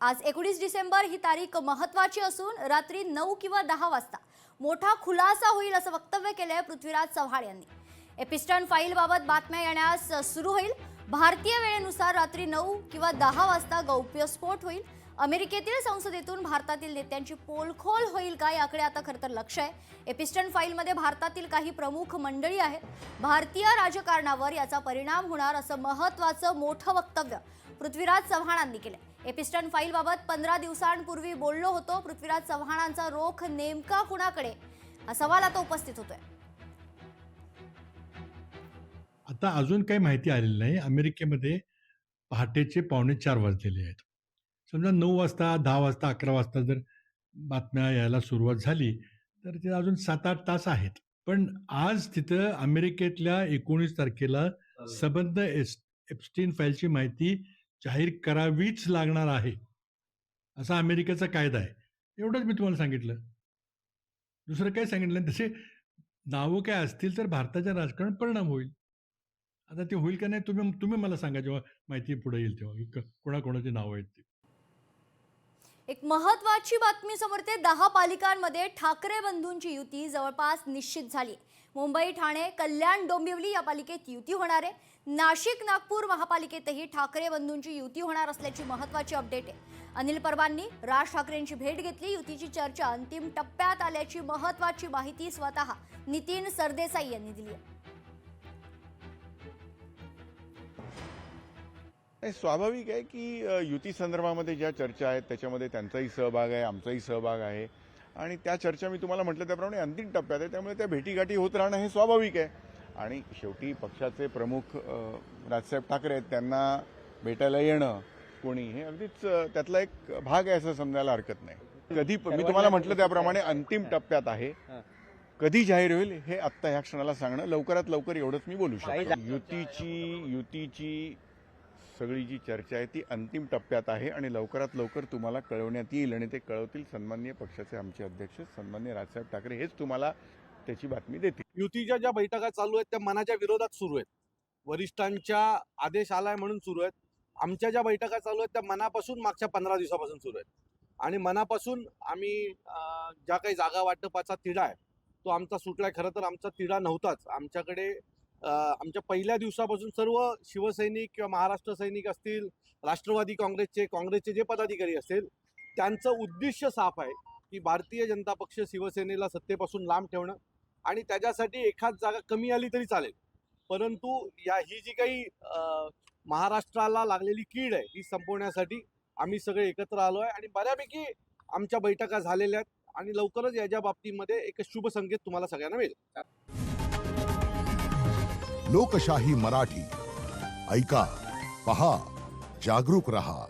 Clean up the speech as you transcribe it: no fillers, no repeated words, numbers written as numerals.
आज 19 डिसेंबर ही तारीख महत्त्वाची असून रात्री 9 किंवा 10 वाजता मोठा खुलासा होईल असं वक्तव्य केलंय पृथ्वीराज चव्हाण यांनी। एपिस्टन फाईलबाबत बातम्या येण्यास सुरू होईल। भारतीय वेळेनुसार रात्री 9 किंवा 10 वाजता गौप्यस्फोट होईल। अमेरिकेतील संसदेतून भारतातील नेत्यांची पोलखोल होईल का याकडे आता खरं तर लक्ष आहे। एपिस्टन फाईलमध्ये भारतातील काही प्रमुख मंडळी आहेत। भारतीय राजकारणावर याचा परिणाम होणार असं महत्त्वाचं मोठं वक्तव्य पृथ्वीराज चव्हाणांनी केलं। एपिस्टन फाईलबाबत 15 दिवसांपूर्वी बोललो होतो। पृथ्वीराज चव्हाणांचा रोख नेमका कुणाकडे हा सवाल आता उपस्थित होतोय। आता अजून काही माहिती आलेली नाही। अमेरिकेमध्ये पहाटेचे 3:45 वाजलेले आहेत। समजा 9 वाजता, 10 वाजता, 11 वाजता जर बातम्या यायला सुरुवात झाली तर ते अजून 7-8 तास आहेत। पण आज तिथं अमेरिकेतल्या 19 तारखेला सबंध एप्स्टीन फाईलची माहिती जाहीर करावीच लागणार आहे, असा अमेरिकेचा कायदा आहे। एवढंच मी तुम्हाला सांगितलं, दुसरं काही सांगितलं नाही। तसे नावं काय असतील तर भारताच्या राजकारणात परिणाम होईल। आता ते होईल का नाही तुम्ही मला सांगा, जेव्हा माहिती पुढे येईल तेव्हा कोणाकोणाची नावं आहेत ती। एक महत्त्वाची बातमी समोर येते। 10 पालिकांमध्ये ठाकरे बंधूंची युती जवळपास निश्चित झाली। मुंबई, ठाणे, कल्याण, डोंबिवली या पालिकेत युती होणार आहे। नाशिक, नागपूर महापालिकेतही ठाकरे बंधूंची युती होणार असल्याची महत्त्वाची अपडेट आहे। अनिल परबांनी राज ठाकरेंची भेट घेतली। युतीची चर्चा अंतिम टप्प्यात आल्याची महत्त्वाची माहिती स्वतः नितीन सरदेसाई यांनी दिली आहे। स्वाभाविक आहे की युती संदर्भामध्ये ज्या चर्चा आहेत त्याच्यामध्ये त्यांचाही सहभाग आहे, आमचाही सहभाग आहे आणि त्या चर्चा मी तुम्हाला म्हटलं त्याप्रमाणे अंतिम टप्प्यात आहे। त्यामुळे त्या भेटीगाठी होत राहणं हे स्वाभाविक आहे आणि शेवटी पक्षाचे प्रमुख राजसाहेब ठाकरे आहेत, त्यांना भेटायला येणं कोणी हे अगदीच त्यातला एक भाग आहे असं समजायला हरकत नाही। कधी मी तुम्हाला म्हटलं त्याप्रमाणे अंतिम टप्प्यात आहे। कधी जाहीर होईल हे आत्ता ह्या क्षणाला सांगणं लवकरात लवकर एवढंच मी बोलू शकतो। युतीची सगळी जी चर्चा आहे ती अंतिम टप्प्यात आहे आणि लवकरात लवकर तुम्हाला कळवण्यात येईल आणि ते कळवतील सन्माननीय पक्षाचे आमचे अध्यक्ष सन्माननीय राजसाहेब ठाकरे, हेच तुम्हाला त्याची बातमी देतील। युतीच्या ज्या बैठका चालू आहेत त्या मनाच्या विरोधात सुरू आहेत। वरिष्ठांच्या आदेश आलाय म्हणून सुरू आहेत। आमच्या ज्या बैठका चालू आहेत त्या मनापासून मागच्या 15 दिवसापासून सुरू आहेत आणि मनापासून आम्ही ज्या काही जागा वाटपाचा तिढा आहे तो आमचा सुटलाय। खरं तर आमचा तिढा नव्हताच। आमच्याकडे आमच्या पहिल्या दिवसापासून सर्व शिवसैनिक किंवा महाराष्ट्र सैनिक असतील, राष्ट्रवादी काँग्रेसचे जे पदाधिकारी असतील, त्यांचं उद्दिष्ट साफ आहे की भारतीय जनता पक्ष शिवसेनेला सत्तेपासून लांब ठेवणं आणि त्याच्यासाठी एखाद जागा कमी आली तरी चालेल, परंतु ही जी काही महाराष्ट्राला लागलेली कीड आहे ती संपवण्यासाठी आम्ही सगळे एकत्र आलो आहे आणि बऱ्यापैकी आमच्या बैठका झालेल्या आहेत आणि लवकरच याच्या बाबतीमध्ये एक शुभ संकेत तुम्हाला सगळ्यांना मिळेल। लोकशाही मराठी ऐका, पहा, जागरूक रहा।